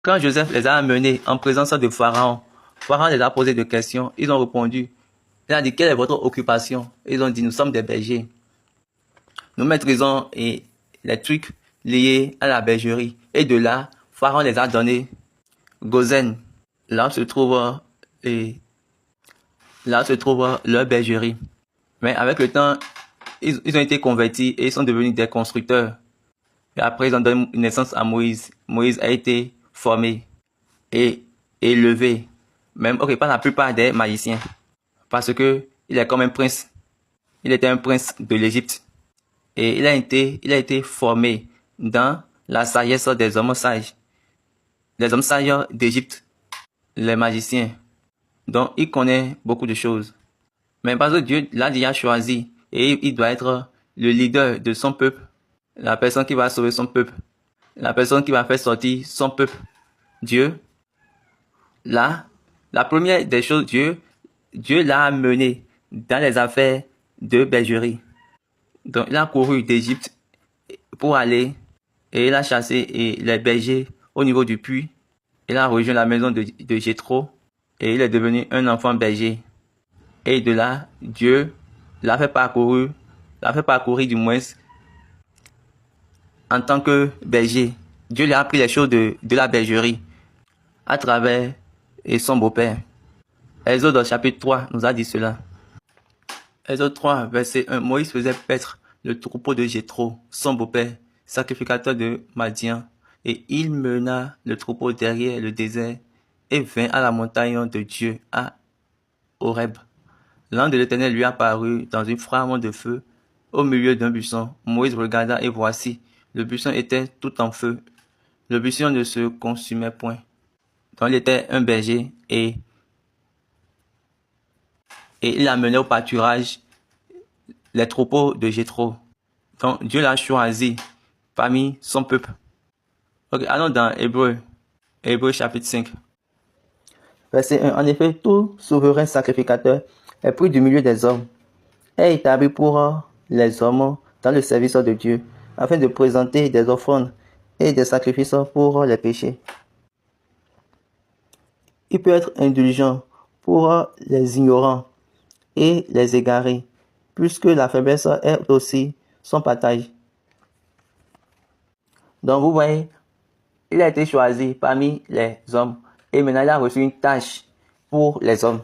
Quand Joseph les a amenés en présence de Pharaon, Pharaon les a posé des questions. Ils ont répondu. Il a dit, quelle est votre occupation? Ils ont dit, nous sommes des bergers. Nous maîtrisons les trucs liés à la bergerie. Et de là, Pharaon les a donnés Gozen. Là se trouve leur bergerie. Mais avec le temps, ils ont été convertis et ils sont devenus des constructeurs. Et après, ils ont donné naissance à Moïse. Moïse a été formé et élevé, même par la plupart des magiciens. Parce que il est comme un prince. Il était un prince de l'Égypte. Et il a été formé dans la sagesse des hommes sages. Les hommes sages d'Égypte, les magiciens. Donc, il connaît beaucoup de choses. Mais parce que Dieu l'a déjà choisi et il doit être le leader de son peuple, la personne qui va sauver son peuple, la personne qui va faire sortir son peuple. Dieu, là, la première des choses, Dieu l'a amené dans les affaires de bergerie. Donc, il a couru d'Égypte pour aller et il a chassé les bergers au niveau du puits. Il a rejoint la maison de Jéthro et il est devenu un enfant berger. Et de là, Dieu l'a fait parcourir du moins en tant que berger. Dieu lui a appris les choses de la bergerie à travers son beau-père. Exode chapitre 3 nous a dit cela. Exode 3, verset 1. Moïse faisait paître le troupeau de Jéthro, son beau-père, sacrificateur de Madian, et il mena le troupeau derrière le désert et vint à la montagne de Dieu, à Horeb. L'ange de l'Éternel lui apparut dans une flamme de feu au milieu d'un buisson. Moïse regarda et voici, le buisson était tout en feu. Le buisson ne se consumait point. Donc il était un berger et il amenait au pâturage les troupeaux de Jéthro. Donc Dieu l'a choisi parmi son peuple. Ok, allons dans Hébreu chapitre 5. Verset 1. En effet, tout souverain sacrificateur est pris du milieu des hommes, est établi pour les hommes dans le service de Dieu, afin de présenter des offrandes et des sacrifices pour les péchés. Il peut être indulgent pour les ignorants et les égarés, puisque la faiblesse est aussi son partage. Donc vous voyez, il a été choisi parmi les hommes et maintenant il a reçu une tâche pour les hommes.